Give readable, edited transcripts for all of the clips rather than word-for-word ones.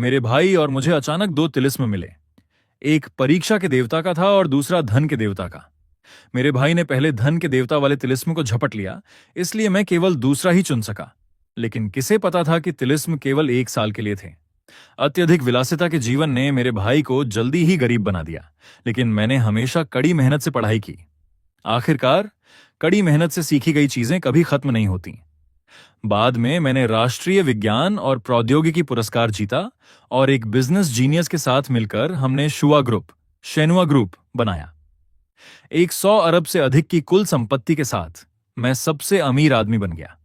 मेरे भाई और मुझे अचानक दो तिलिस्म मिले। एक परीक्षा के देवता का था और दूसरा धन के देवता का। मेरे भाई ने पहले धन के देवता वाले तिलिस्म को झपट लिया, इसलिए मैं केवल दूसरा ही चुन सका। लेकिन किसे पता था कि तिलिस्म केवल 1 साल के लिए थे। अत्यधिक विलासिता के जीवन ने मेरे भाई को जल्दी ही गरीब बना दिया, लेकिन मैंने हमेशा कड़ी मेहनत से पढ़ाई की। आखिरकार कड़ी मेहनत से सीखी गई चीजें कभी खत्म नहीं होती। बाद में मैंने राष्ट्रीय विज्ञान और प्रौद्योगिकी पुरस्कार जीता और एक बिजनेस जीनियस के साथ मिलकर हमने शेनुआ ग्रुप बनाया। 100 अरब से अधिक की कुल संपत्ति के साथ मैं सबसे अमीर आदमी बन गया।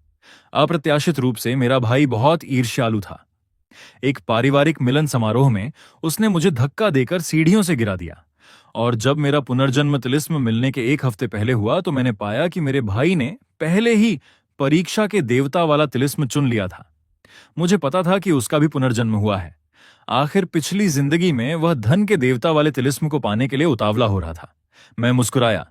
अप्रत्याशित रूप से मेरा भाई बहुत ईर्ष्यालु था। एक पारिवारिक मिलन समारोह में उसने मुझे धक्का देकर सीढ़ियों से गिरा दिया, और जब मेरा पुनर्जन्म तिलिस्म मिलने के 1 हफ्ते पहले हुआ तो मैंने पाया कि मेरे भाई ने पहले ही परीक्षा के देवता वाला तिलिस्म चुन लिया था। मुझे पता था कि उसका भी पुनर्जन्म हुआ है। आखिर पिछली जिंदगी में वह धन के देवता वाले तिलिस्म को पाने के लिए उतावला हो रहा था। मैं मुस्कुराया।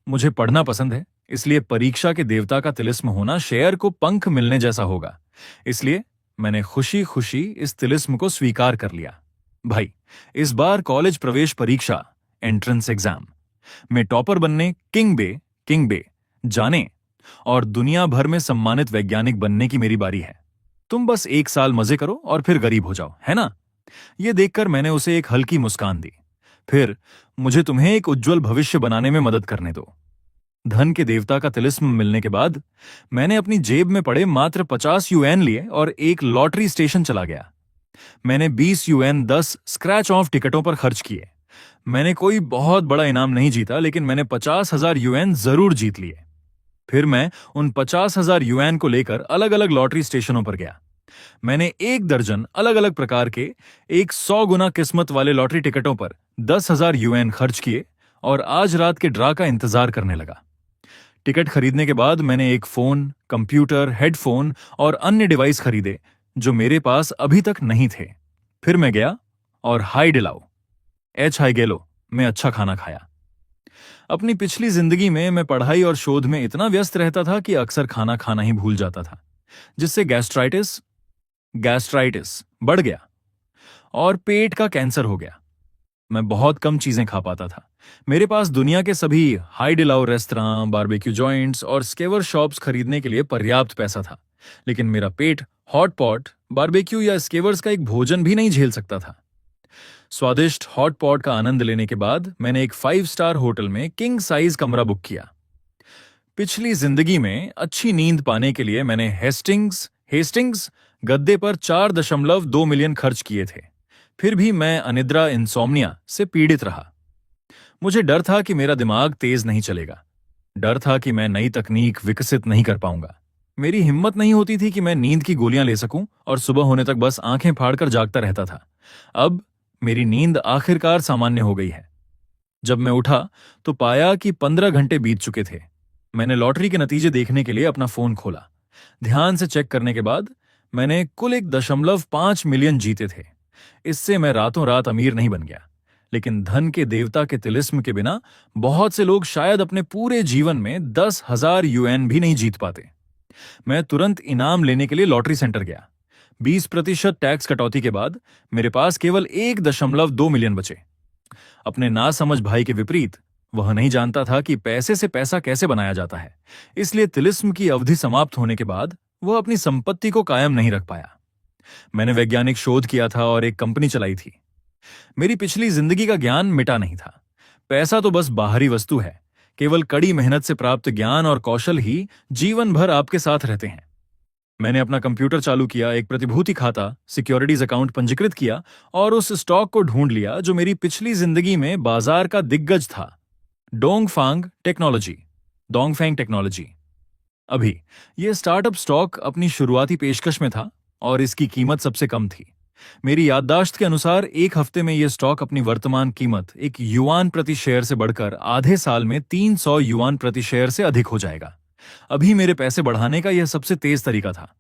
मुझे पढ़ना पसंद है, इसलिए परीक्षा के देवता का तिलिस्म होना शेर को पंख मिलने जैसा होगा। इसलिए मैंने खुशी खुशी इस तिलिस्म को स्वीकार कर लिया। भाई, इस बार कॉलेज प्रवेश परीक्षा एंट्रेंस एग्जाम में टॉपर बनने किंग बे जाने और दुनिया भर में सम्मानित वैज्ञानिक बनने की मेरी बारी है। तुम बस 1 साल मजे करो और फिर गरीब हो जाओ, है ना? यह देखकर मैंने उसे एक हल्की मुस्कान दी। फिर मुझे तुम्हें एक उज्जवल भविष्य बनाने में मदद करने दो। धन के देवता का तिलिस्म मिलने के बाद मैंने अपनी जेब में पड़े मात्र 50 यूएन लिए और एक लॉटरी स्टेशन चला गया। मैंने 20 यूएन 10 स्क्रैच ऑफ टिकटों पर खर्च किए। मैंने कोई बहुत बड़ा इनाम नहीं जीता, लेकिन मैंने 50,000 यूएन जरूर जीत लिए। फिर मैं उन 50,000 यूएन को लेकर अलग अलग लॉटरी स्टेशनों पर गया। मैंने 1 दर्जन अलग अलग प्रकार के 100 गुना किस्मत वाले लॉटरी टिकटों पर 10,000 यूएन खर्च किए और आज रात के ड्रा का इंतजार करने लगा। टिकट खरीदने के बाद मैंने एक फोन, कंप्यूटर, हेडफोन और अन्य डिवाइस खरीदे जो मेरे पास अभी तक नहीं थे। फिर मैं गया और हाई गेलो में अच्छा खाना खाया। अपनी पिछली जिंदगी में मैं पढ़ाई और शोध में इतना व्यस्त रहता था कि अक्सर खाना खाना ही भूल जाता था, जिससे गैस्ट्राइटिस बढ़ गया और पेट का कैंसर हो गया। मैं बहुत कम चीजें खा पाता था। मेरे पास दुनिया के सभी हाई डिलाउ रेस्तरां, बारबेक्यू जॉइंट्स और स्केवर शॉप्स खरीदने के लिए पर्याप्त पैसा था, लेकिन मेरा पेट हॉट पॉट, बारबेक्यू या स्केवर्स का एक भोजन भी नहीं झेल सकता था। स्वादिष्ट हॉट पॉट का आनंद लेने के बाद मैंने एक 5 स्टार होटल में किंग साइज कमरा बुक किया। पिछली जिंदगी में अच्छी नींद पाने के लिए मैंने हेस्टिंग्स गद्दे पर 4.2 मिलियन खर्च किए थे। फिर भी मैं अनिद्रा इंसोम्निया से पीड़ित रहा। मुझे डर था कि मेरा दिमाग तेज नहीं चलेगा। डर था कि मैं नई तकनीक विकसित नहीं कर पाऊंगा। मेरी हिम्मत नहीं होती थी कि मैं नींद की गोलियां ले सकूं और सुबह होने तक बस आंखें फाड़कर जागता रहता था। अब मेरी नींद आखिरकार सामान्य हो गई है। जब मैं उठा तो पाया कि 15 घंटे बीत चुके थे। मैंने लॉटरी के नतीजे देखने के लिए अपना फोन खोला। ध्यान से चेक करने के बाद मैंने कुल 1.5 मिलियन जीते थे। इससे मैं रातों रात अमीर नहीं बन गया, लेकिन धन के देवता के तिलिस्म के बिना बहुत से लोग शायद अपने पूरे जीवन में 10,000 यूएन भी नहीं जीत पाते। मैं तुरंत इनाम लेने के लिए लॉटरी सेंटर गया। 20% टैक्स कटौती के बाद मेरे पास केवल 1.2 मिलियन बचे। अपने नासमझ भाई के विपरीत वह नहीं जानता था कि पैसे से पैसा कैसे बनाया जाता है, इसलिए तिलिस्म की अवधि समाप्त होने के बाद वह अपनी संपत्ति को कायम नहीं रख पाया। मैंने वैज्ञानिक शोध किया था और एक कंपनी चलाई थी। मेरी पिछली जिंदगी का ज्ञान मिटा नहीं था। पैसा तो बस बाहरी वस्तु है। केवल कड़ी मेहनत से प्राप्त ज्ञान और कौशल ही जीवन भर आपके साथ रहते हैं। मैंने अपना कंप्यूटर चालू किया, एक प्रतिभूति खाता, सिक्योरिटीज अकाउंट पंजीकृत किया और उस स्टॉक को ढूंढ लिया जो मेरी पिछली जिंदगी में बाजार का दिग्गज था, डोंगफेंग टेक्नोलॉजी। अभी यह स्टार्टअप स्टॉक अपनी शुरुआती पेशकश में था और इसकी कीमत सबसे कम थी। मेरी याददाश्त के अनुसार 1 हफ्ते में यह स्टॉक अपनी वर्तमान कीमत 1 युआन प्रति शेयर से बढ़कर आधे साल में 300 युआन प्रति शेयर से अधिक हो जाएगा। अभी मेरे पैसे बढ़ाने का यह सबसे तेज तरीका था।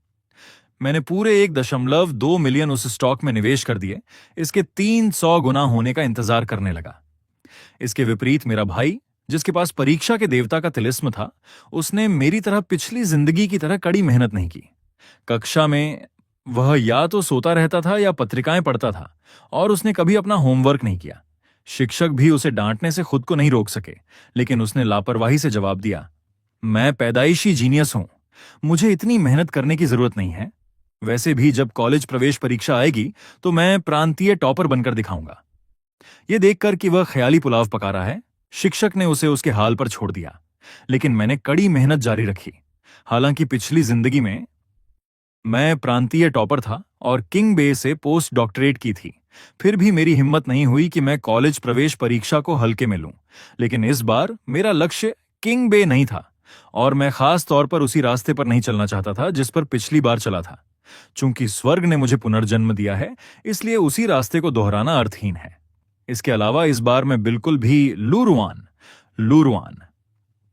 मैंने पूरे 1.2 मिलियन उस स्टॉक में निवेश कर दिए। इसके 300 गुना होने का इंतजार करने लगा। इसके विपरीत मेरा भाई, जिसके पास परीक्षा के देवता का तिलिस्म था, उसने मेरी तरह पिछली जिंदगी की तरह कड़ी मेहनत नहीं की। कक्षा में वह या तो सोता रहता था या पत्रिकाएं पढ़ता था, और उसने कभी अपना होमवर्क नहीं किया। शिक्षक भी उसे डांटने से खुद को नहीं रोक सके, लेकिन उसने लापरवाही से जवाब दिया, मैं पैदाइशी जीनियस हूं, मुझे इतनी मेहनत करने की जरूरत नहीं है। वैसे भी जब कॉलेज प्रवेश परीक्षा आएगी तो मैं प्रांतीय टॉपर बनकर दिखाऊंगा। यह देखकर कि वह ख्याली पुलाव पका रहा है, शिक्षक ने उसे उसके हाल पर छोड़ दिया। लेकिन मैंने कड़ी मेहनत जारी रखी। हालांकि पिछली जिंदगी में मैं प्रांतीय टॉपर था और किंग बे से पोस्ट डॉक्टरेट की थी, फिर भी मेरी हिम्मत नहीं हुई कि मैं कॉलेज प्रवेश परीक्षा को हल्के में लूं। लेकिन इस बार मेरा लक्ष्य किंग बे नहीं था, और मैं खास तौर पर उसी रास्ते पर नहीं चलना चाहता था जिस पर पिछली बार चला था। चूंकि स्वर्ग ने मुझे पुनर्जन्म दिया है, इसलिए उसी रास्ते को दोहराना अर्थहीन है। इसके अलावा इस बार मैं बिल्कुल भी लूरुआन लूरुआन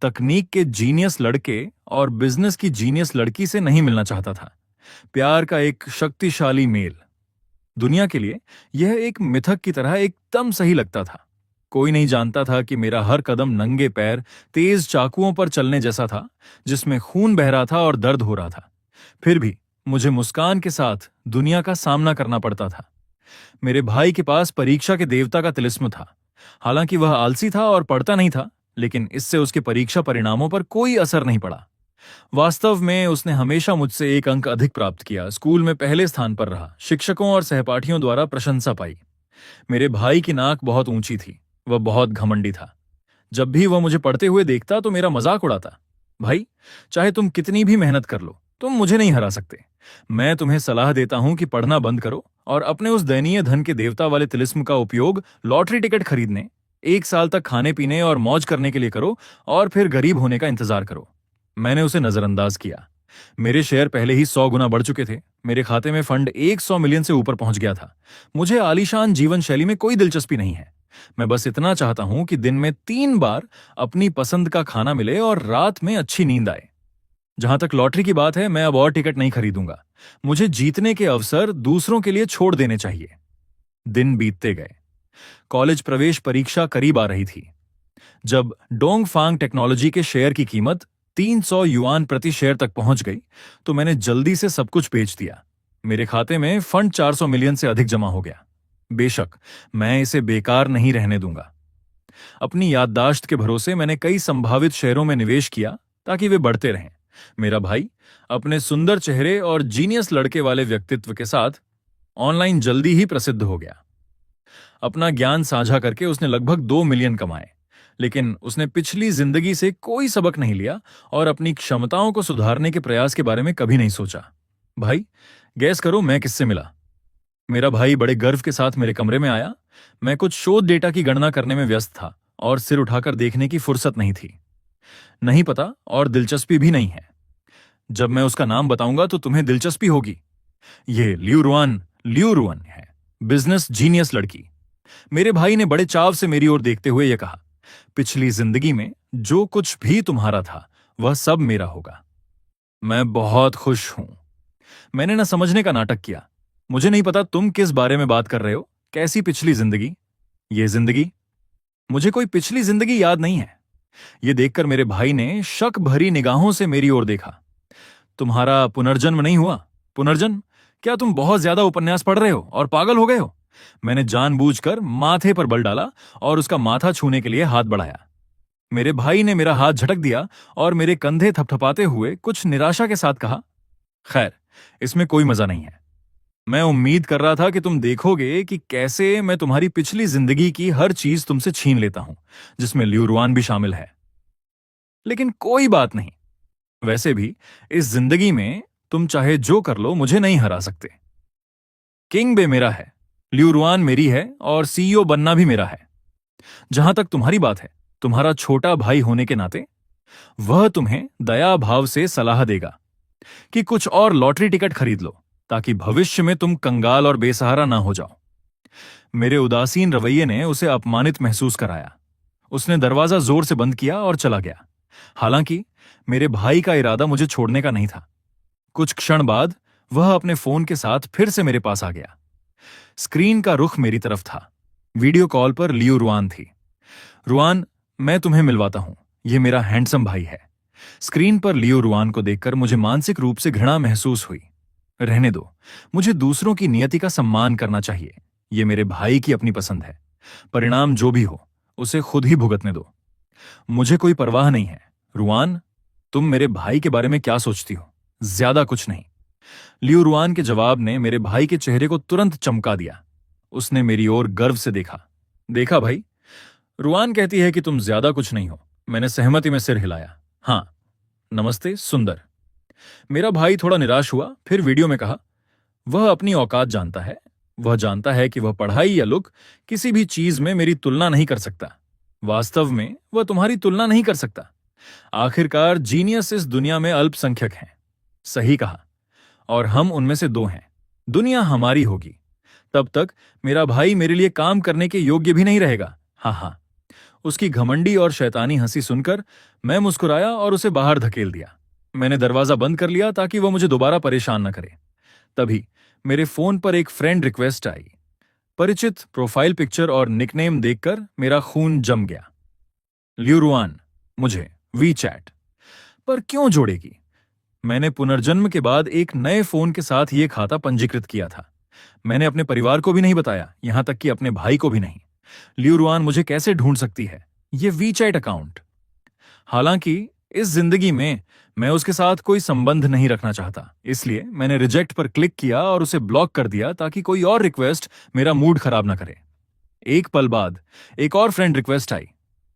तकनीक के जीनियस लड़के और बिजनेस की जीनियस लड़की से नहीं मिलना चाहता था। प्यार का एक शक्तिशाली मेल दुनिया के लिए यह एक मिथक की तरह एकदम सही लगता था। कोई नहीं जानता था कि मेरा हर कदम नंगे पैर तेज चाकुओं पर चलने जैसा था, जिसमें खून बह रहा था और दर्द हो रहा था। फिर भी मुझे मुस्कान के साथ दुनिया का सामना करना पड़ता था। मेरे भाई के पास परीक्षा के देवता का तिलिस्म था। हालांकि वह आलसी था और पढ़ता नहीं था, लेकिन इससे उसके परीक्षा परिणामों पर कोई असर नहीं पड़ा। वास्तव में उसने हमेशा मुझसे एक अंक अधिक प्राप्त किया, स्कूल में पहले स्थान पर रहा, शिक्षकों और सहपाठियों द्वारा प्रशंसा पाई। मेरे भाई की नाक बहुत ऊंची थी, वह बहुत घमंडी था। जब भी वह मुझे पढ़ते हुए देखता तो मेरा मजाक उड़ाता, भाई चाहे तुम कितनी भी मेहनत कर लो, तुम मुझे नहीं हरा सकते। मैं तुम्हें सलाह देता हूं कि पढ़ना बंद करो और अपने उस दयनीय धन के देवता वाले तिलिस्म का उपयोग लॉटरी टिकट खरीदने, 1 साल तक खाने पीने और मौज करने के लिए करो, और फिर गरीब होने का इंतजार करो। मैंने उसे नजरअंदाज किया। मेरे शेयर पहले ही 100 गुना बढ़ चुके थे। मेरे खाते में फंड 100 मिलियन से ऊपर पहुंच गया था। मुझे आलीशान जीवन शैली में कोई दिलचस्पी नहीं है। मैं बस इतना चाहता हूं कि दिन में 3 बार अपनी पसंद का खाना मिले और रात में अच्छी नींद आए। जहां तक लॉटरी की बात है, मैं अब और टिकट नहीं खरीदूंगा। मुझे जीतने के अवसर दूसरों के लिए छोड़ देने चाहिए। दिन बीतते गए। कॉलेज प्रवेश परीक्षा करीब आ रही थी। जब डोंगफांग टेक्नोलॉजी के शेयर की कीमत 300 युआन प्रति शेयर तक पहुंच गई तो मैंने जल्दी से सब कुछ बेच दिया। मेरे खाते में फंड 400 मिलियन से अधिक जमा हो गया। बेशक मैं इसे बेकार नहीं रहने दूंगा। अपनी याददाश्त के भरोसे मैंने कई संभावित शेयरों में निवेश किया ताकि वे बढ़ते रहें। मेरा भाई अपने सुंदर चेहरे और जीनियस लड़के वाले व्यक्तित्व के साथ ऑनलाइन जल्दी ही प्रसिद्ध हो गया। अपना ज्ञान साझा करके उसने लगभग 2 मिलियन कमाए, लेकिन उसने पिछली जिंदगी से कोई सबक नहीं लिया और अपनी क्षमताओं को सुधारने के प्रयास के बारे में कभी नहीं सोचा। भाई गैस करो मैं किससे मिला। मेरा भाई बड़े गर्व के साथ मेरे कमरे में आया। मैं कुछ शोध डेटा की गणना करने में व्यस्त था और सिर उठाकर देखने की फुर्सत नहीं थी। नहीं पता और दिलचस्पी भी नहीं है। जब मैं उसका नाम बताऊंगा तो तुम्हें दिलचस्पी होगी। यह ल्यूरुआन है, बिजनेस जीनियस लड़की। मेरे भाई ने बड़े चाव से मेरी ओर देखते हुए यह कहा, पिछली जिंदगी में जो कुछ भी तुम्हारा था वह सब मेरा होगा। मैं बहुत खुश हूं। मैंने न समझने का नाटक किया। मुझे नहीं पता तुम किस बारे में बात कर रहे हो। कैसी पिछली जिंदगी? यह जिंदगी? मुझे कोई पिछली जिंदगी याद नहीं है। यह देखकर मेरे भाई ने शक भरी निगाहों से मेरी ओर देखा। तुम्हारा पुनर्जन्म नहीं हुआ? पुनर्जन्म? क्या तुम बहुत ज्यादा उपन्यास पढ़ रहे हो और पागल हो गए हो? मैंने जानबूझकर माथे पर बल डाला और उसका माथा छूने के लिए हाथ बढ़ाया। मेरे भाई ने मेरा हाथ झटक दिया और मेरे कंधे थपथपाते हुए कुछ निराशा के साथ कहा, खैर इसमें कोई मजा नहीं है। मैं उम्मीद कर रहा था कि तुम देखोगे कि कैसे मैं तुम्हारी पिछली जिंदगी की हर चीज तुमसे छीन लेता हूं, जिसमें ल्यूरुआन भी शामिल है। लेकिन कोई बात नहीं। वैसे भी इस जिंदगी में तुम चाहे जो कर लो मुझे नहीं हरा सकते। किंग बे मेरा है, ल्यूरुआन मेरी है और सीईओ बनना भी मेरा है। जहां तक तुम्हारी बात है, तुम्हारा छोटा भाई होने के नाते वह तुम्हें दया भाव से सलाह देगा कि कुछ और लॉटरी टिकट खरीद लो ताकि भविष्य में तुम कंगाल और बेसहारा ना हो जाओ। मेरे उदासीन रवैये ने उसे अपमानित महसूस कराया। उसने दरवाजा जोर से बंद किया और चला गया। हालांकि मेरे भाई का इरादा मुझे छोड़ने का नहीं था। कुछ क्षण बाद वह अपने फोन के साथ फिर से मेरे पास आ गया। स्क्रीन का रुख मेरी तरफ था। वीडियो कॉल पर ल्यूरुआन थी। रुआन, मैं तुम्हें मिलवाता हूं, यह मेरा हैंडसम भाई है। स्क्रीन पर ल्यूरुआन को देखकर मुझे मानसिक रूप से घृणा महसूस हुई। रहने दो, मुझे दूसरों की नियति का सम्मान करना चाहिए। ये मेरे भाई की अपनी पसंद है। परिणाम जो भी हो, उसे खुद ही भुगतने दो। मुझे कोई परवाह नहीं है। रुआन, तुम मेरे भाई के बारे में क्या सोचती हो? ज्यादा कुछ नहीं। लियू रुआन के जवाब ने मेरे भाई के चेहरे को तुरंत चमका दिया। उसने मेरी ओर गर्व से देखा। देखा भाई, रुआन कहती है कि तुम ज्यादा कुछ नहीं हो। मैंने सहमति में सिर हिलाया। हाँ, नमस्ते सुंदर। मेरा भाई थोड़ा निराश हुआ, फिर वीडियो में कहा, वह अपनी औकात जानता है। वह जानता है कि वह पढ़ाई या लुक किसी भी चीज में मेरी तुलना नहीं कर सकता। वास्तव में वह तुम्हारी तुलना नहीं कर सकता। आखिरकार जीनियस इस दुनिया में अल्पसंख्यक हैं। सही कहा। और हम उनमें से दो हैं। दुनिया हमारी होगी। तब तक मेरा भाई मेरे लिए काम करने के योग्य भी नहीं रहेगा। हाँ हाँ। उसकी घमंडी और शैतानी हंसी सुनकर मैं मुस्कुराया और उसे बाहर धकेल दिया। मैंने दरवाजा बंद कर लिया ताकि वह मुझे दोबारा परेशान न करे। तभी मेरे फोन पर एक फ्रेंड रिक्वेस्ट आई। परिचित प्रोफाइल पिक्चर और निकनेम देखकर मेरा खून जम गया। लियू रुआन मुझे वीचैट पर क्यों जोड़ेगी? मैंने पुनर्जन्म के बाद एक नए फोन के साथ यह खाता पंजीकृत किया था। मैंने अपने परिवार को भी नहीं बताया, यहां तक कि अपने भाई को भी नहीं। लियू रुआन मुझे कैसे ढूंढ सकती है? ये वीचैट अकाउंट। हालांकि इस जिंदगी में मैं उसके साथ कोई संबंध नहीं रखना चाहता, इसलिए मैंने रिजेक्ट पर क्लिक किया और उसे ब्लॉक कर दिया ताकि कोई और रिक्वेस्ट मेरा मूड खराब ना करे। एक पल बाद एक और फ्रेंड रिक्वेस्ट आई।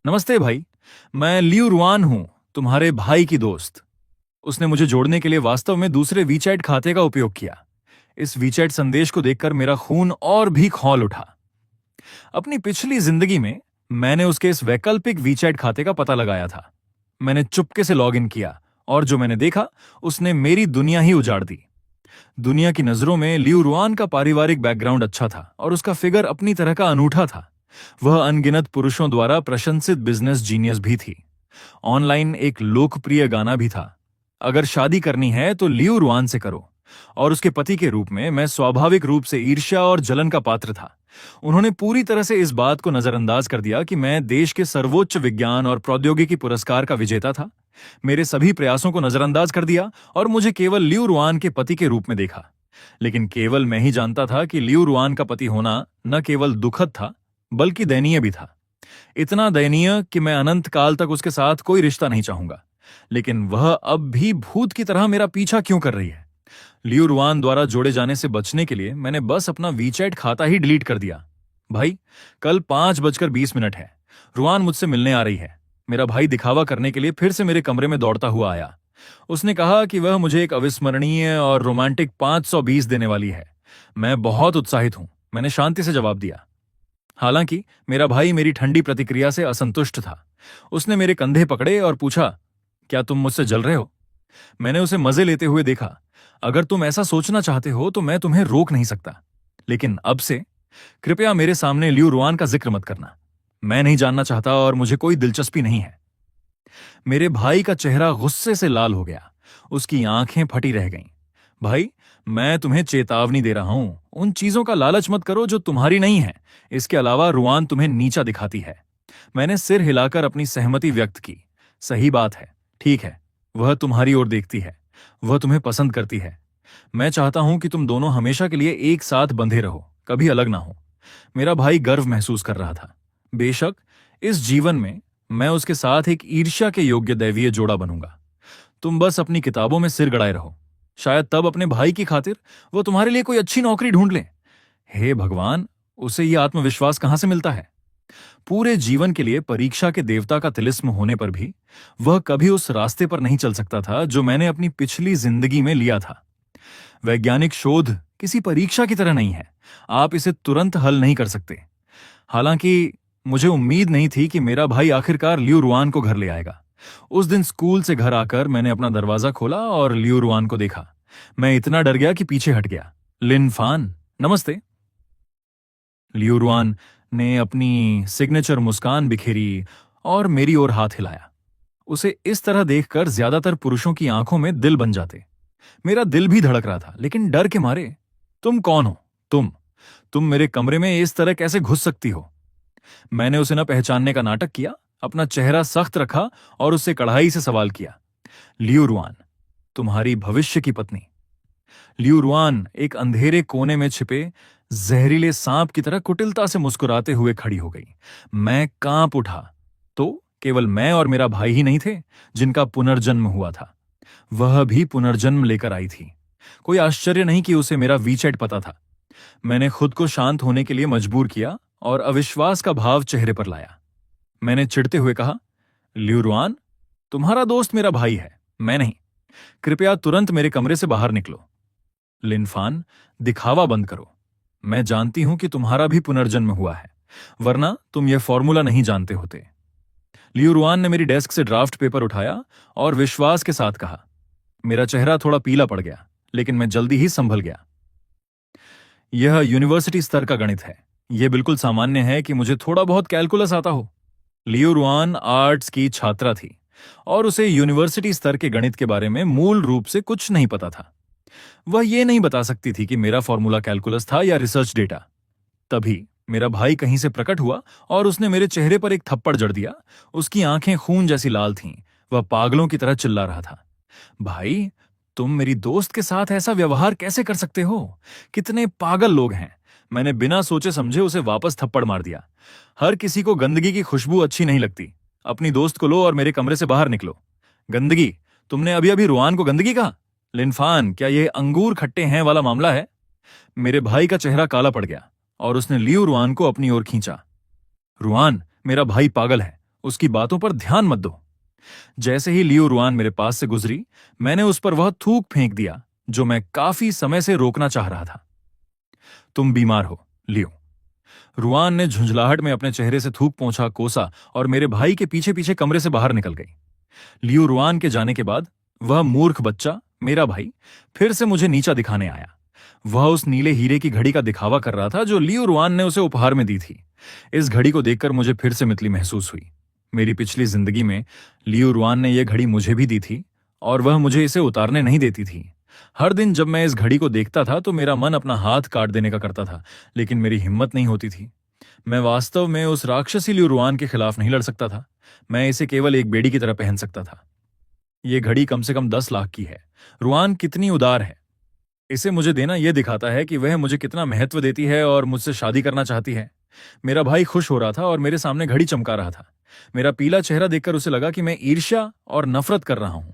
नमस्ते भाई, मैं लियू रुआन हूं, तुम्हारे भाई की दोस्त। उसने मुझे जोड़ने के लिए वास्तव में दूसरे वीचैट खाते का उपयोग किया। इस वीचैट संदेश को देखकर मेरा खून और भी खौल उठा। अपनी पिछली जिंदगी में मैंने उसके इस वैकल्पिक वीचैट खाते का पता लगाया था। मैंने चुपके से लॉगिन किया और जो मैंने देखा उसने मेरी दुनिया ही उजाड़ दी। दुनिया की नजरों में लियू रुआन का पारिवारिक बैकग्राउंड अच्छा था और उसका फिगर अपनी तरह का अनूठा था। वह अनगिनत पुरुषों द्वारा प्रशंसित बिजनेस जीनियस भी थी। ऑनलाइन एक लोकप्रिय गाना भी था, अगर शादी करनी है तो लियू रुआन से करो। और उसके पति के रूप में मैं स्वाभाविक रूप से ईर्ष्या और जलन का पात्र था। उन्होंने पूरी तरह से इस बात को नजरअंदाज कर दिया कि मैं देश के सर्वोच्च विज्ञान और प्रौद्योगिकी पुरस्कार का विजेता था। मेरे सभी प्रयासों को नजरअंदाज कर दिया और मुझे केवल लियू रुआन के पति के रूप में देखा। लेकिन केवल मैं ही जानता था कि लियू रुआन का पति होना न केवल दुखद था बल्कि दयनीय भी था। इतना दयनीय कि मैं अनंत काल तक उसके साथ कोई रिश्ता नहीं चाहूंगा। लेकिन वह अब भी भूत की तरह मेरा पीछा क्यों कर रही है? लियू रुआन द्वारा जोड़े जाने से बचने के लिए मैंने बस अपना वीचैट खाता ही डिलीट कर दिया। भाई, कल 5:20 है। रुआन मुझसे मिलने आ रही है। मेरा भाई दिखावा करने के लिए फिर से मेरे कमरे में दौड़ता हुआ आया। उसने कहा कि वह मुझे एक अविस्मरणीय और रोमांटिक 520 देने वाली है। मैं बहुत उत्साहित हूं, मैंने शांति से जवाब दिया। हालांकि मेरा भाई मेरी ठंडी प्रतिक्रिया से असंतुष्ट था। उसने मेरे कंधे पकड़े और पूछा, क्या तुम मुझसे जल रहे हो? मैंने उसे मजे लेते हुए देखा। अगर तुम ऐसा सोचना चाहते हो तो मैं तुम्हें रोक नहीं सकता, लेकिन अब से कृपया मेरे सामने लियू रुआन का जिक्र मत करना। मैं नहीं जानना चाहता और मुझे कोई दिलचस्पी नहीं है। मेरे भाई का चेहरा गुस्से से लाल हो गया। उसकी आंखें फटी रह गईं। भाई, मैं तुम्हें चेतावनी दे रहा हूं, उन चीजों का लालच मत करो जो तुम्हारी नहीं है। इसके अलावा रुआन तुम्हें नीचा दिखाती है। मैंने सिर हिलाकर अपनी सहमति व्यक्त की। सही बात है, ठीक है, वह तुम्हारी ओर देखती है, वह तुम्हें पसंद करती है। मैं चाहता हूं कि तुम दोनों हमेशा के लिए एक साथ बंधे रहो, कभी अलग ना हो। मेरा भाई गर्व महसूस कर रहा था। बेशक इस जीवन में मैं उसके साथ एक ईर्ष्या के योग्य दैवीय जोड़ा बनूंगा। तुम बस अपनी किताबों में सिर गड़ाए रहो। शायद तब अपने भाई की खातिर वो तुम्हारे लिए कोई अच्छी नौकरी ढूंढ ले। हे भगवान, उसे यह आत्मविश्वास कहां से मिलता है? पूरे जीवन के लिए परीक्षा के देवता का तिलिस्म होने पर भी वह कभी उस रास्ते पर नहीं चल सकता था जो मैंने अपनी पिछली जिंदगी में लिया था। वैज्ञानिक शोध किसी परीक्षा की तरह नहीं है। आप इसे तुरंत हल नहीं कर सकते। हालांकि मुझे उम्मीद नहीं थी कि मेरा भाई आखिरकार लियू रुआन को घर ले आएगा। उस दिन स्कूल से घर आकर मैंने अपना दरवाजा खोला और लियू रुआन को देखा। मैं इतना डर गया कि पीछे हट गया। लिन फान, नमस्ते। लियू रुआन ने अपनी सिग्नेचर मुस्कान बिखेरी और मेरी ओर हाथ हिलाया। उसे इस तरह देखकर ज्यादातर पुरुषों की आंखों में दिल बन जाते। मेरा दिल भी धड़क रहा था, लेकिन डर के मारे। तुम कौन हो? तुम मेरे कमरे में इस तरह कैसे घुस सकती हो? मैंने उसे न पहचानने का नाटक किया, अपना चेहरा सख्त रखा और उससे कड़ाई से सवाल किया। लियू रुआन, तुम्हारी भविष्य की पत्नी। लियू रुआन एक अंधेरे कोने में छिपे जहरीले सांप की तरह कुटिलता से मुस्कुराते हुए खड़ी हो गई। मैं कांप उठा। तो केवल मैं और मेरा भाई ही नहीं थे जिनका पुनर्जन्म हुआ था, वह भी पुनर्जन्म लेकर आई थी। कोई आश्चर्य नहीं कि उसे मेरा वीचैट पता था। मैंने खुद को शांत होने के लिए मजबूर किया और अविश्वास का भाव चेहरे पर लाया। मैंने चिढ़ते हुए कहा, लियू रुआन, तुम्हारा दोस्त मेरा भाई है, मैं नहीं। कृपया तुरंत मेरे कमरे से बाहर निकलो। लिनफान, दिखावा बंद करो। मैं जानती हूं कि तुम्हारा भी पुनर्जन्म हुआ है, वरना तुम यह फॉर्मूला नहीं जानते होते। लियू रुआन ने मेरी डेस्क से ड्राफ्ट पेपर उठाया और विश्वास के साथ कहा। मेरा चेहरा थोड़ा पीला पड़ गया, लेकिन मैं जल्दी ही संभल गया। यह यूनिवर्सिटी स्तर का गणित है। यह बिल्कुल सामान्य है कि मुझे थोड़ा बहुत कैलकुलस आता हो। लियू रुआन आर्ट्स की छात्रा थी और उसे यूनिवर्सिटी स्तर के गणित के बारे में मूल रूप से कुछ नहीं पता था। वह यह नहीं बता सकती थी कि मेरा फॉर्मूला कैलकुलस था या रिसर्च डेटा। तभी मेरा भाई कहीं से प्रकट हुआ और उसने मेरे चेहरे पर एक थप्पड़ जड़ दिया। उसकी आंखें खून जैसी लाल थीं। वह पागलों की तरह चिल्ला रहा था, भाई, तुम मेरी दोस्त के साथ ऐसा व्यवहार कैसे कर सकते हो? कितने पागल लोग हैं। मैंने बिना सोचे समझे उसे वापस थप्पड़ मार दिया। हर किसी को गंदगी की खुशबू अच्छी नहीं लगती। अपनी दोस्त को लो और मेरे कमरे से बाहर निकलो। गंदगी? तुमने अभी अभी रुआन को गंदगी कहा? लिनफान, क्या यह अंगूर खट्टे हैं वाला मामला है? मेरे भाई का चेहरा काला पड़ गया और उसने लियू रुआन को अपनी ओर खींचा। रुआन, मेरा भाई पागल है, उसकी बातों पर ध्यान मत दो। जैसे ही लियू रुआन मेरे पास से गुजरी, मैंने उस पर वह थूक फेंक दिया जो मैं काफी समय से रोकना चाह रहा था। तुम बीमार हो, लियो। रुआन ने झुंझलाहट में अपने चेहरे से थूक पोंछा, कोसा और मेरे भाई के पीछे पीछे कमरे से बाहर निकल गई। लियू रुआन के जाने के बाद वह मूर्ख बच्चा, मेरा भाई, फिर से मुझे नीचा दिखाने आया। वह उस नीले हीरे की घड़ी का दिखावा कर रहा था जो लियू रुआन ने उसे उपहार में दी थी। इस घड़ी को देखकर मुझे फिर से मितली महसूस हुई। मेरी पिछली जिंदगी में लियू रुआन ने यह घड़ी मुझे भी दी थी और वह मुझे इसे उतारने नहीं देती थी। हर दिन जब मैं इस घड़ी को देखता था तो मेरा मन अपना हाथ काट देने का करता था, लेकिन मेरी हिम्मत नहीं होती थी। मैं वास्तव में उस राक्षसी लियू रुआन के खिलाफ नहीं लड़ सकता था। मैं इसे केवल एक बेड़ी की तरह पहन सकता था। यह घड़ी कम से कम 10 लाख की है। रुआन कितनी उदार है। इसे मुझे देना यह दिखाता है कि वह मुझे कितना महत्व देती है और मुझसे शादी करना चाहती है। मेरा भाई खुश हो रहा था और मेरे सामने घड़ी चमका रहा था। मेरा पीला चेहरा देखकर उसे लगा कि मैं ईर्ष्या और नफरत कर रहा हूं।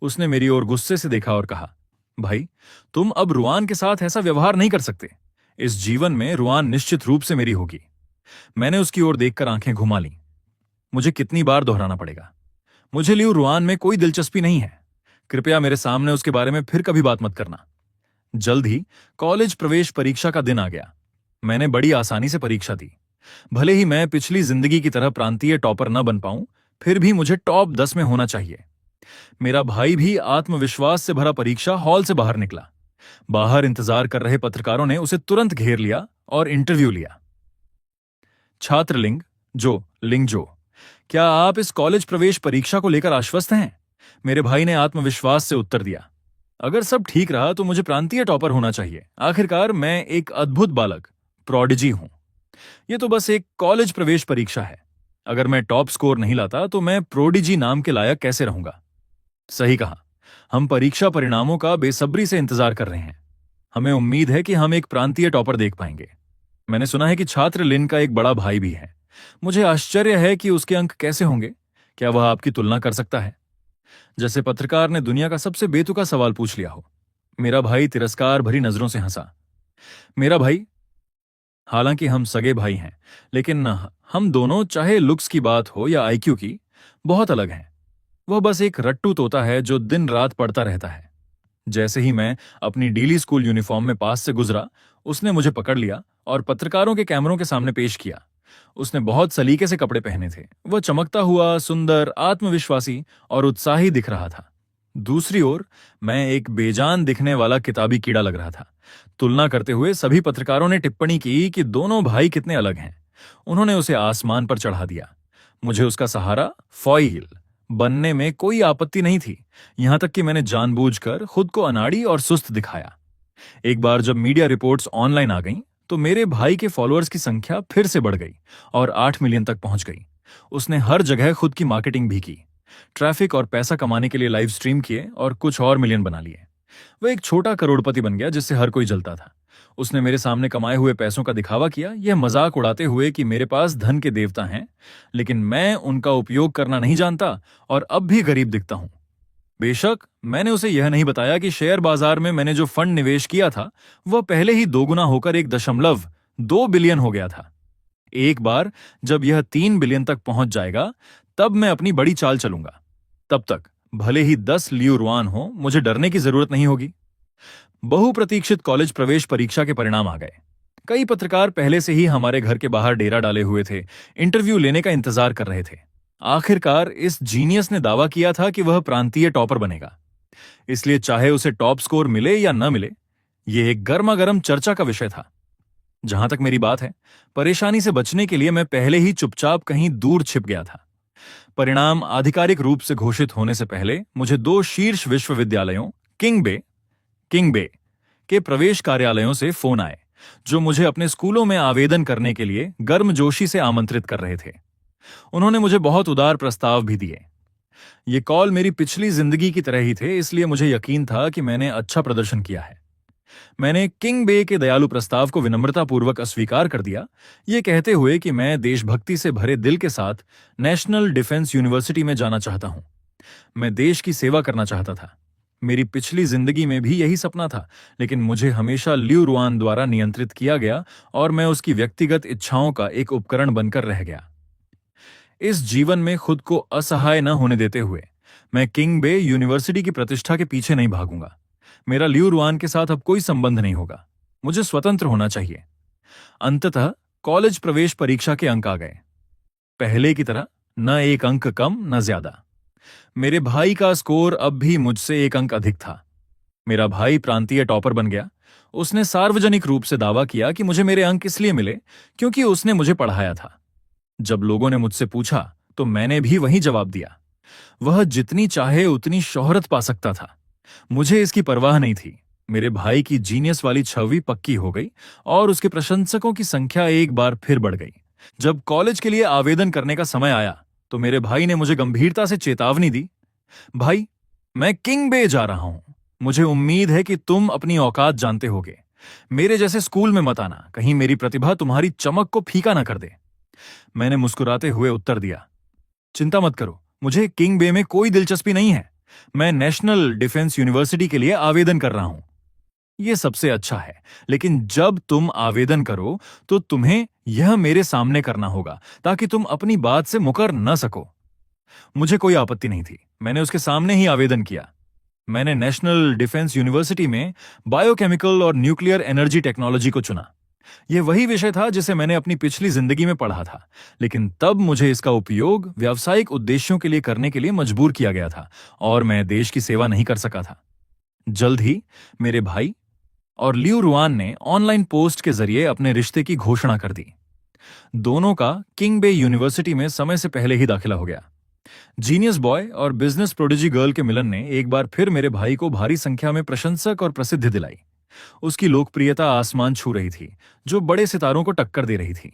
उसने मेरी ओर गुस्से से देखा और कहा, भाई, तुम अब रुआन के साथ ऐसा व्यवहार नहीं कर सकते। इस जीवन में रुआन निश्चित रूप से मेरी होगी। मैंने उसकी ओर देखकर आंखें घुमा लीं। मुझे कितनी बार दोहराना पड़ेगा? मुझे लियू रुआन में कोई दिलचस्पी नहीं है। कृपया मेरे सामने उसके बारे में फिर कभी बात मत करना। जल्द ही कॉलेज प्रवेश परीक्षा का दिन आ गया। मैंने बड़ी आसानी से परीक्षा दी। भले ही मैं पिछली जिंदगी की तरह प्रांतीय टॉपर न बन पाऊं, फिर भी मुझे टॉप 10 में होना चाहिए। मेरा भाई भी आत्मविश्वास से भरा परीक्षा हॉल से बाहर निकला। बाहर इंतजार कर रहे पत्रकारों ने उसे तुरंत घेर लिया और इंटरव्यू लिया। छात्र लिंग जो, क्या आप इस कॉलेज प्रवेश परीक्षा को लेकर आश्वस्त हैं? मेरे भाई ने आत्मविश्वास से उत्तर दिया। अगर सब ठीक रहा तो मुझे प्रांतीय टॉपर होना चाहिए। आखिरकार मैं एक अद्भुत बालक, प्रोडिजी हूं। यह तो बस एक कॉलेज प्रवेश परीक्षा है। अगर मैं टॉप स्कोर नहीं लाता तो मैं प्रोडिजी नाम के लायक कैसे रहूंगा? सही कहा। हम परीक्षा परिणामों का बेसब्री से इंतजार कर रहे हैं। हमें उम्मीद है कि हम एक प्रांतीय टॉपर देख पाएंगे। मैंने सुना है कि छात्र लिन का एक बड़ा भाई भी है। मुझे आश्चर्य है कि उसके अंक कैसे होंगे। क्या वह आपकी तुलना कर सकता है? जैसे पत्रकार ने दुनिया का सबसे बेतुका सवाल पूछ लिया हो। मेरा भाई तिरस्कार भरी नजरों से हंसा। मेरा भाई, हालांकि हम सगे भाई हैं, लेकिन हम दोनों, चाहे लुक्स की बात हो या आईक्यू की, बहुत अलग हैं। वह बस एक रट्टू तोता है जो दिन रात पढ़ता रहता है। जैसे ही मैं अपनी डेली स्कूल यूनिफॉर्म में पास से गुजरा, उसने मुझे पकड़ लिया और पत्रकारों के कैमरों के सामने पेश किया। उसने बहुत सलीके से कपड़े पहने थे। वह चमकता हुआ, सुंदर, आत्मविश्वासी और उत्साही दिख रहा था। दूसरी ओर मैं एक बेजान दिखने वाला किताबी कीड़ा लग रहा था। तुलना करते हुए सभी पत्रकारों ने टिप्पणी की कि दोनों भाई कितने अलग हैं। उन्होंने उसे आसमान पर चढ़ा दिया। मुझे उसका सहारा, फॉइल बनने में कोई आपत्ति नहीं थी, यहां तक कि मैंने जानबूझकर खुद को अनाड़ी और सुस्त दिखाया। एक बार जब मीडिया रिपोर्ट्स ऑनलाइन आ गईं, तो मेरे भाई के फॉलोअर्स की संख्या फिर से बढ़ गई और 8 मिलियन तक पहुंच गई। उसने हर जगह खुद की मार्केटिंग भी की, ट्रैफिक और पैसा कमाने के लिए लाइव स्ट्रीम किए और कुछ और मिलियन बना लिए। वह एक छोटा करोड़पति बन गया जिससे हर कोई जलता था। उसने मेरे सामने कमाए हुए पैसों का दिखावा किया, यह मजाक उड़ाते हुए कि मेरे पास धन के देवता हैं, लेकिन मैं उनका उपयोग करना नहीं जानता और अब भी गरीब दिखता हूं। बेशक मैंने उसे यह नहीं बताया कि शेयर बाजार में मैंने जो फंड निवेश किया था वह पहले ही दोगुना होकर 1.2 बिलियन हो गया था। एक बार जब यह 3 बिलियन तक पहुंच जाएगा तब मैं अपनी बड़ी चाल चलूंगा। तब तक भले ही 10 लियू रुआन हो, मुझे डरने की जरूरत नहीं होगी। बहुप्रतीक्षित कॉलेज प्रवेश परीक्षा के परिणाम आ गए। कई पत्रकार पहले से ही हमारे घर के बाहर डेरा डाले हुए थे, इंटरव्यू लेने का इंतजार कर रहे थे। आखिरकार इस जीनियस ने दावा किया था कि वह प्रांतीय टॉपर बनेगा, इसलिए चाहे उसे टॉप स्कोर मिले या न मिले, यह एक गर्मा गर्म चर्चा का विषय था। जहां तक मेरी बात है, परेशानी से बचने के लिए मैं पहले ही चुपचाप कहीं दूर छिप गया था। परिणाम आधिकारिक रूप से घोषित होने से पहले मुझे 2 शीर्ष विश्वविद्यालयों किंग बे के प्रवेश कार्यालयों से फोन आए, जो मुझे अपने स्कूलों में आवेदन करने के लिए गर्मजोशी से आमंत्रित कर रहे थे। उन्होंने मुझे बहुत उदार प्रस्ताव भी दिए। ये कॉल मेरी पिछली जिंदगी की तरह ही थे, इसलिए मुझे यकीन था कि मैंने अच्छा प्रदर्शन किया है। मैंने किंग बे के दयालु प्रस्ताव को विनम्रतापूर्वक अस्वीकार कर दिया, ये कहते हुए कि मैं देशभक्ति से भरे दिल के साथ नेशनल डिफेंस यूनिवर्सिटी में जाना चाहता हूं। मैं देश की सेवा करना चाहता था। मेरी पिछली जिंदगी में भी यही सपना था, लेकिन मुझे हमेशा लियू रुआन द्वारा नियंत्रित किया गया और मैं उसकी व्यक्तिगत इच्छाओं का एक उपकरण बनकर रह गया। इस जीवन में खुद को असहाय न होने देते हुए मैं किंग बे यूनिवर्सिटी की प्रतिष्ठा के पीछे नहीं भागूंगा। मेरा लियू रुआन के साथ अब कोई संबंध नहीं होगा। मुझे स्वतंत्र होना चाहिए। अंततः कॉलेज प्रवेश परीक्षा के अंक आ गए। पहले की तरह न एक अंक कम न ज्यादा। मेरे भाई का स्कोर अब भी मुझसे एक अंक अधिक था। मेरा भाई प्रांतीय टॉपर बन गया। उसने सार्वजनिक रूप से दावा किया कि मुझे मेरे अंक इसलिए मिले क्योंकि उसने मुझे पढ़ाया था। जब लोगों ने मुझसे पूछा तो मैंने भी वही जवाब दिया। वह जितनी चाहे उतनी शोहरत पा सकता था, मुझे इसकी परवाह नहीं थी। मेरे भाई की जीनियस वाली छवि पक्की हो गई और उसके प्रशंसकों की संख्या एक बार फिर बढ़ गई। जब कॉलेज के लिए आवेदन करने का समय आया तो मेरे भाई ने मुझे गंभीरता से चेतावनी दी, भाई, मैं किंग बे जा रहा हूं। मुझे उम्मीद है कि तुम अपनी औकात जानते होगे। मेरे जैसे स्कूल में मत आना, कहीं मेरी प्रतिभा तुम्हारी चमक को फीका ना कर दे। मैंने मुस्कुराते हुए उत्तर दिया, चिंता मत करो, मुझे किंग बे में कोई दिलचस्पी नहीं है। मैं नेशनल डिफेंस यूनिवर्सिटी के लिए आवेदन कर रहा हूं। यह सबसे अच्छा है, लेकिन जब तुम आवेदन करो तो तुम्हें यह मेरे सामने करना होगा ताकि तुम अपनी बात से मुकर न सको। मुझे कोई आपत्ति नहीं थी। मैंने उसके सामने ही आवेदन किया। मैंने नेशनल डिफेंस यूनिवर्सिटी में बायोकेमिकल और न्यूक्लियर एनर्जी टेक्नोलॉजी को चुना। यह वही विषय था जिसे मैंने अपनी पिछली जिंदगी में पढ़ा था, लेकिन तब मुझे इसका उपयोग व्यावसायिक उद्देश्यों के लिए करने के लिए मजबूर किया गया था और मैं देश की सेवा नहीं कर सका था। जल्द ही मेरे भाई और लियू रुआन ने ऑनलाइन पोस्ट के जरिए अपने रिश्ते की घोषणा कर दी। दोनों का किंग बे यूनिवर्सिटी में समय से पहले ही दाखिला हो गया। जीनियस बॉय और बिजनेस प्रोडिजी गर्ल के मिलन ने एक बार फिर मेरे भाई को भारी संख्या में प्रशंसक और प्रसिद्धि दिलाई। उसकी लोकप्रियता आसमान छू रही थी, जो बड़े सितारों को टक्कर दे रही थी।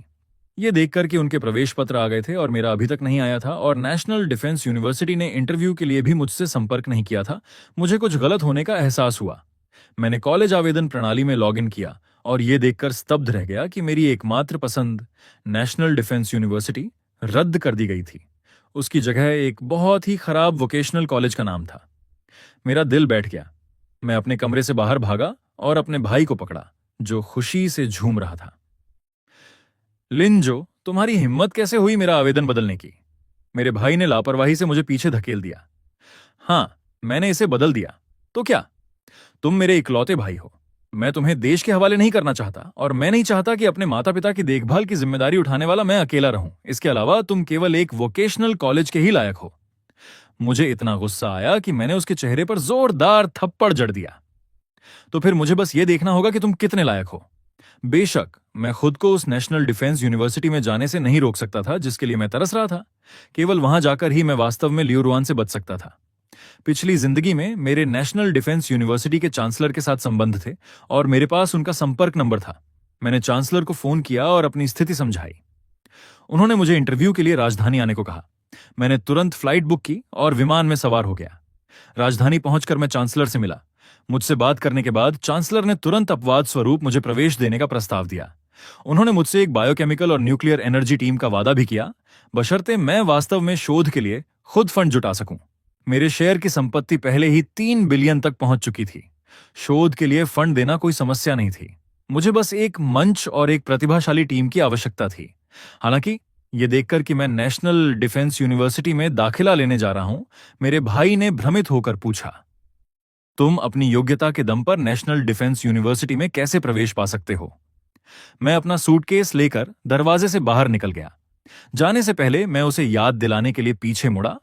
ये देखकर कि उनके प्रवेश पत्र आ गए थे और मेरा अभी तक नहीं आया था और नेशनल डिफेंस यूनिवर्सिटी ने इंटरव्यू के लिए भी मुझसे संपर्क नहीं किया था, मुझे कुछ गलत होने का एहसास हुआ। मैंने कॉलेज आवेदन प्रणाली में लॉगिन किया और यह देखकर स्तब्ध रह गया कि मेरी एकमात्र पसंद नेशनल डिफेंस यूनिवर्सिटी रद्द कर दी गई थी। उसकी जगह एक बहुत ही खराब वोकेशनल कॉलेज का नाम था। मेरा दिल बैठ गया। मैं अपने कमरे से बाहर भागा और अपने भाई को पकड़ा, जो खुशी से झूम रहा था। लिंजो, तुम्हारी हिम्मत कैसे हुई मेरा आवेदन बदलने की? मेरे भाई ने लापरवाही से मुझे पीछे धकेल दिया। हाँ, मैंने इसे बदल दिया। तो क्या? तुम मेरे इकलौते भाई हो। मैं तुम्हें देश के हवाले नहीं करना चाहता और मैं नहीं चाहता कि अपने माता पिता की देखभाल की जिम्मेदारी उठाने वाला मैं अकेला रहूं। इसके अलावा तुम केवल एक वोकेशनल कॉलेज के ही लायक हो। मुझे इतना गुस्सा आया कि मैंने उसके चेहरे पर जोरदार थप्पड़ जड़ दिया। तो फिर मुझे बस यह देखना होगा कि तुम कितने लायक हो। बेशक मैं खुद को उस नेशनल डिफेंस यूनिवर्सिटी में जाने से नहीं रोक सकता था जिसके लिए मैं तरस रहा था। केवल वहां जाकर ही मैं वास्तव में लियू रुआन से बच सकता था। पिछली जिंदगी में मेरे नेशनल डिफेंस यूनिवर्सिटी के चांसलर के साथ संबंध थे और मेरे पास उनका संपर्क नंबर था। मैंने चांसलर को फोन किया और अपनी स्थिति समझाई। उन्होंने मुझे इंटरव्यू के लिए राजधानी आने को कहा। मैंने तुरंत फ्लाइट बुक की और विमान में सवार हो गया। राजधानी पहुंचकर मैं चांसलर से मिला। मुझसे बात करने के बाद चांसलर ने तुरंत अपवाद स्वरूप मुझे प्रवेश देने का प्रस्ताव दिया। उन्होंने मुझसे एक बायोकेमिकल और न्यूक्लियर एनर्जी टीम का वादा भी किया, बशर्ते मैं वास्तव में शोध के लिए खुद फंड जुटा सकूं। मेरे शेयर की संपत्ति पहले ही 3 बिलियन तक पहुंच चुकी थी। शोध के लिए फंड देना कोई समस्या नहीं थी। मुझे बस एक मंच और एक प्रतिभाशाली टीम की आवश्यकता थी। हालांकि ये देखकर कि मैं नेशनल डिफेंस यूनिवर्सिटी में दाखिला लेने जा रहा हूं, मेरे भाई ने भ्रमित होकर पूछा, तुम अपनी योग्यता के दम पर नेशनल डिफेंस यूनिवर्सिटी में कैसे प्रवेश पा सकते हो? मैं अपना सूटकेस लेकर दरवाजे से बाहर निकल गया। जाने से पहले मैं उसे याद दिलाने के लिए पीछे मुड़ा,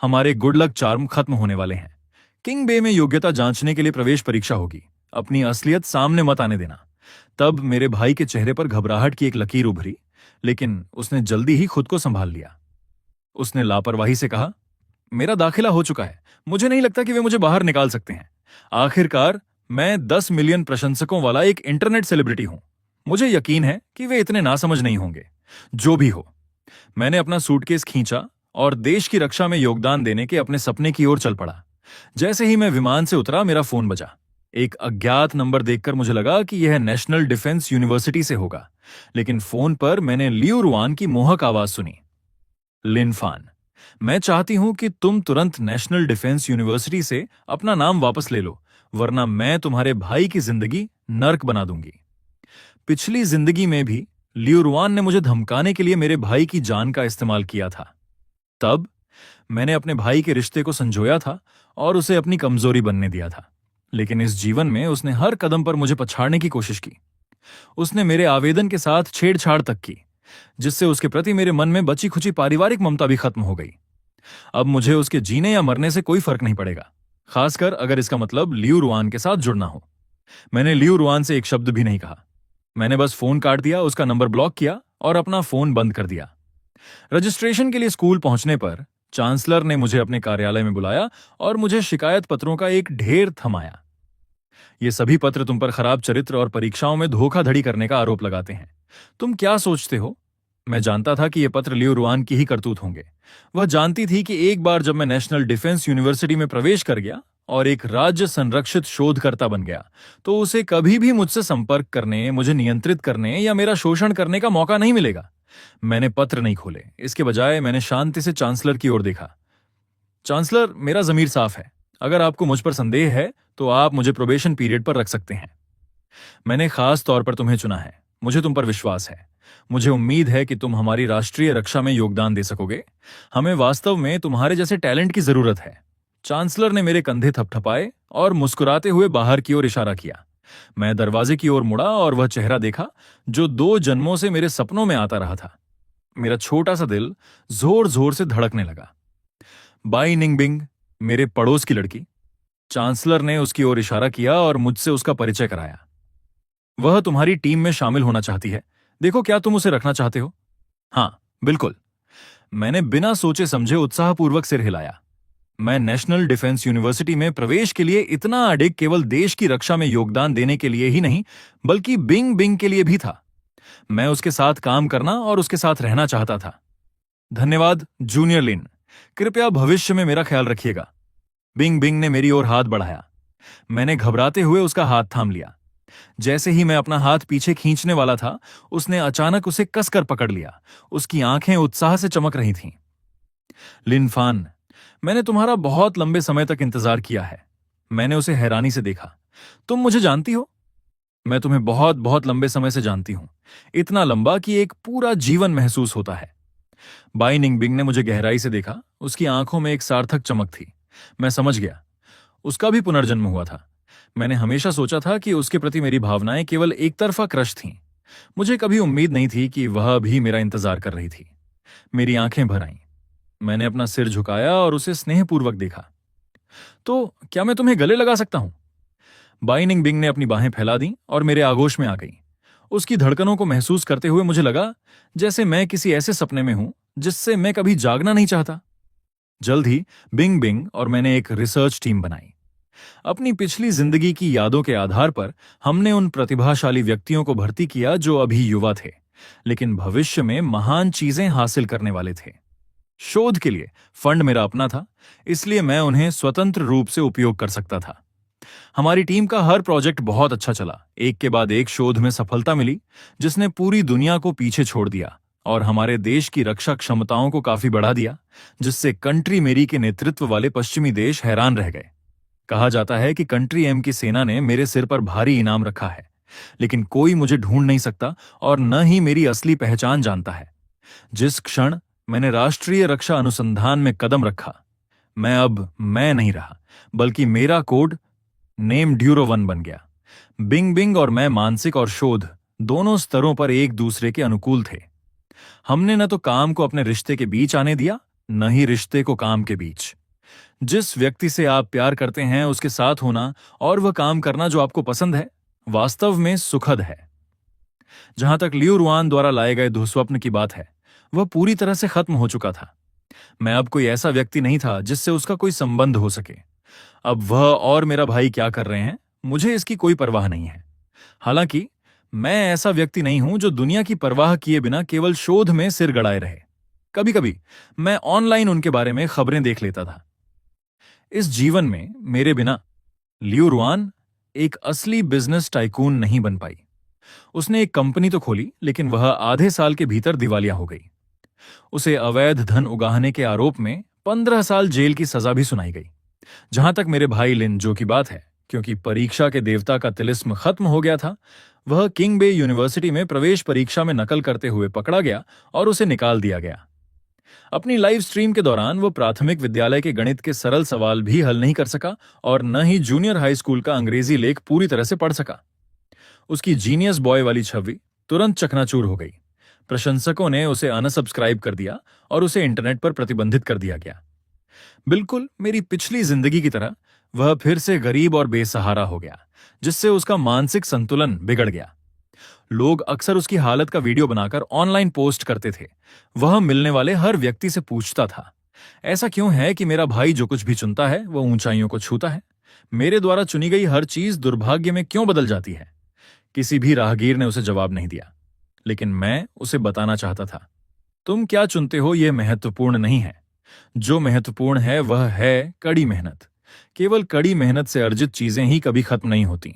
हमारे गुड लक चार्म खत्म होने वाले हैं। किंग बे में योग्यता जांचने के लिए प्रवेश परीक्षा होगी। अपनी असलियत सामने मत आने देना। तब मेरे भाई के चेहरे पर घबराहट की एक लकीर उभरी, लेकिन उसने जल्दी ही खुद को संभाल लिया। उसने लापरवाही से कहा, मेरा दाखिला हो चुका है, मुझे नहीं लगता कि वे मुझे बाहर निकाल सकते हैं। आखिरकार मैं 10 मिलियन प्रशंसकों वाला एक इंटरनेट सेलिब्रिटी हूं। मुझे यकीन है कि वे इतने नासमझ नहीं होंगे। जो भी हो, मैंने अपना सूटकेस खींचा और देश की रक्षा में योगदान देने के अपने सपने की ओर चल पड़ा। जैसे ही मैं विमान से उतरा, मेरा फोन बजा। एक अज्ञात नंबर देखकर मुझे लगा कि यह नेशनल डिफेंस यूनिवर्सिटी से होगा, लेकिन फोन पर मैंने लियू रुआन की मोहक आवाज सुनी। लिन फान, मैं चाहती हूं कि तुम तुरंत नेशनल डिफेंस यूनिवर्सिटी से अपना नाम वापस ले लो, वरना मैं तुम्हारे भाई की जिंदगी नर्क बना दूंगी। पिछली जिंदगी में भी लियू रुआन ने मुझे धमकाने के लिए मेरे भाई की जान का इस्तेमाल किया था। तब मैंने अपने भाई के रिश्ते को संजोया था और उसे अपनी कमजोरी बनने दिया था, लेकिन इस जीवन में उसने हर कदम पर मुझे पछाड़ने की कोशिश की। उसने मेरे आवेदन के साथ छेड़छाड़ तक की, जिससे उसके प्रति मेरे मन में बची खुची पारिवारिक ममता भी खत्म हो गई। अब मुझे उसके जीने या मरने से कोई फर्क नहीं पड़ेगा, खासकर अगर इसका मतलब लियू रुआन के साथ जुड़ना हो। मैंने लियू रुआन से एक शब्द भी नहीं कहा। मैंने बस फोन काट दिया, उसका नंबर ब्लॉक किया और अपना फोन बंद कर दिया। रजिस्ट्रेशन के लिए स्कूल पहुंचने पर चांसलर ने मुझे अपने कार्यालय में बुलाया और मुझे शिकायत पत्रों का एक ढेर थमाया। ये सभी पत्र तुम पर खराब चरित्र और परीक्षाओं में धोखाधड़ी करने का आरोप लगाते हैं। तुम क्या सोचते हो? मैं जानता था कि ये पत्र लियू रुआन की ही करतूत होंगे। वह जानती थी कि एक बार जब मैं नेशनल डिफेंस यूनिवर्सिटी में प्रवेश कर गया और एक राज्य संरक्षित शोधकर्ता बन गया, तो उसे कभी भी मुझसे संपर्क करने, मुझे नियंत्रित करने या मेरा शोषण करने का मौका नहीं मिलेगा। मैंने पत्र नहीं खोले, इसके बजाय मैंने शांति से चांसलर की ओर देखा। चांसलर, मेरा जमीर साफ है। अगर आपको मुझ पर संदेह है तो आप मुझे प्रोबेशन पीरियड पर रख सकते हैं। मैंने खास तौर पर तुम्हें चुना है। मुझे तुम पर विश्वास है। मुझे उम्मीद है कि तुम हमारी राष्ट्रीय रक्षा में योगदान दे सकोगे। हमें वास्तव में तुम्हारे जैसे टैलेंट की जरूरत है। चांसलर ने मेरे कंधे थपथपाए और मुस्कुराते हुए बाहर की ओर इशारा किया। मैं दरवाजे की ओर मुड़ा और वह चेहरा देखा जो 2 जन्मों से मेरे सपनों में आता रहा था। मेरा छोटा सा दिल जोर जोर से धड़कने लगा। बाई निंगबिंग, मेरे पड़ोस की लड़की। चांसलर ने उसकी ओर इशारा किया और मुझसे उसका परिचय कराया। वह तुम्हारी टीम में शामिल होना चाहती है। देखो, क्या तुम उसे रखना चाहते हो? हाँ, बिल्कुल। मैंने बिना सोचे समझे उत्साहपूर्वक सिर हिलाया। मैं नेशनल डिफेंस यूनिवर्सिटी में प्रवेश के लिए इतना अडिग केवल देश की रक्षा में योगदान देने के लिए ही नहीं, बल्कि बिंग बिंग के लिए भी था। मैं उसके साथ काम करना और उसके साथ रहना चाहता था। धन्यवाद जूनियर लिन, कृपया भविष्य में मेरा ख्याल रखिएगा। बिंग बिंग ने मेरी ओर हाथ बढ़ाया। मैंने घबराते हुए उसका हाथ थाम लिया। जैसे ही मैं अपना हाथ पीछे खींचने वाला था, उसने अचानक उसे कसकर पकड़ लिया। उसकी आंखें उत्साह से चमक रही थीं। लिन फान, मैंने तुम्हारा बहुत लंबे समय तक इंतजार किया है। मैंने उसे हैरानी से देखा। तुम मुझे जानती हो? मैं तुम्हें बहुत बहुत लंबे समय से जानती हूं, इतना लंबा कि एक पूरा जीवन महसूस होता है। बाई निंगबिंग ने मुझे गहराई से देखा। उसकी आंखों में एक सार्थक चमक थी। मैं समझ गया, उसका भी पुनर्जन्म हुआ था। मैंने हमेशा सोचा था कि उसके प्रति मेरी भावनाएं केवल एक तरफा क्रश थीं। मुझे कभी उम्मीद नहीं थी कि वह भी मेरा इंतजार कर रही थी। मेरी आंखें भर आईं। मैंने अपना सिर झुकाया और उसे स्नेहपूर्वक देखा। तो क्या मैं तुम्हें गले लगा सकता हूं? बाई निंगबिंग ने अपनी बाहें फैला दी और मेरे आगोश में आ गई। उसकी धड़कनों को महसूस करते हुए मुझे लगा जैसे मैं किसी ऐसे सपने में हूं जिससे मैं कभी जागना नहीं चाहता। जल्द ही बिंग बिंग और मैंने एक रिसर्च टीम बनाई। अपनी पिछली जिंदगी की यादों के आधार पर हमने उन प्रतिभाशाली व्यक्तियों को भर्ती किया जो अभी युवा थे, लेकिन भविष्य में महान चीजें हासिल करने वाले थे। शोध के लिए फंड मेरा अपना था, इसलिए मैं उन्हें स्वतंत्र रूप से उपयोग कर सकता था। हमारी टीम का हर प्रोजेक्ट बहुत अच्छा चला। एक के बाद एक शोध में सफलता मिली जिसने पूरी दुनिया को पीछे छोड़ दिया और हमारे देश की रक्षा क्षमताओं को काफी बढ़ा दिया, जिससे कंट्री मेरी के नेतृत्व वाले पश्चिमी देश हैरान रह गए। कहा जाता है कि कंट्री एम की सेना ने मेरे सिर पर भारी इनाम रखा है, लेकिन कोई मुझे ढूंढ नहीं सकता और न ही मेरी असली पहचान जानता है। जिस क्षण मैंने राष्ट्रीय रक्षा अनुसंधान में कदम रखा, मैं नहीं रहा, बल्कि मेरा कोड नेम ड्यूरो 1 बन गया। बिंग बिंग और मैं मानसिक और शोध दोनों स्तरों पर एक दूसरे के अनुकूल थे। हमने न तो काम को अपने रिश्ते के बीच आने दिया, न ही रिश्ते को काम के बीच। जिस व्यक्ति से आप प्यार करते हैं उसके साथ होना और वह काम करना जो आपको पसंद है, वास्तव में सुखद है। जहां तक लियू रुआन द्वारा लाए गए दुःस्वप्न की बात है, वह पूरी तरह से खत्म हो चुका था। मैं अब कोई ऐसा व्यक्ति नहीं था जिससे उसका कोई संबंध हो सके। अब वह और मेरा भाई क्या कर रहे हैं, मुझे इसकी कोई परवाह नहीं है। हालांकि मैं ऐसा व्यक्ति नहीं हूं जो दुनिया की परवाह किए बिना केवल शोध में सिर गड़ाए रहे। कभी कभी मैं ऑनलाइन उनके बारे में खबरें देख लेता था। इस जीवन में मेरे बिना लियू रुआन एक असली बिजनेस टाइकून नहीं बन पाई। उसने एक कंपनी तो खोली, लेकिन वह आधे साल के भीतर दिवालिया हो गई। उसे अवैध धन उगाहने के आरोप में 15 साल जेल की सजा भी सुनाई गई। जहां तक मेरे भाई लिन जो की बात है, क्योंकि परीक्षा के देवता का तिलिस्म खत्म हो गया था, वह किंग बे यूनिवर्सिटी में प्रवेश परीक्षा में नकल करते हुए पकड़ा गया और उसे निकाल दिया गया। अपनी लाइव स्ट्रीम के दौरान वो प्राथमिक विद्यालय के गणित के सरल सवाल भी हल नहीं कर सका और न ही जूनियर हाई स्कूल का अंग्रेजी लेख पूरी तरह से पढ़ सका। उसकी जीनियस बॉय वाली छवि तुरंत चकनाचूर हो गई। प्रशंसकों ने उसे अनसब्सक्राइब कर दिया और उसे इंटरनेट पर प्रतिबंधित कर दिया गया। बिल्कुल मेरी पिछली जिंदगी की तरह वह फिर से गरीब और बेसहारा हो गया, जिससे उसका मानसिक संतुलन बिगड़ गया। लोग अक्सर उसकी हालत का वीडियो बनाकर ऑनलाइन पोस्ट करते थे। वह मिलने वाले हर व्यक्ति से पूछता था, ऐसा क्यों है कि मेरा भाई जो कुछ भी चुनता है वह ऊंचाइयों को छूता है? मेरे द्वारा चुनी गई हर चीज दुर्भाग्य में क्यों बदल जाती है? किसी भी राहगीर ने उसे जवाब नहीं दिया, लेकिन मैं उसे बताना चाहता था, तुम क्या चुनते हो यह महत्वपूर्ण नहीं है। जो महत्वपूर्ण है वह है कड़ी मेहनत। केवल कड़ी मेहनत से अर्जित चीजें ही कभी खत्म नहीं होती।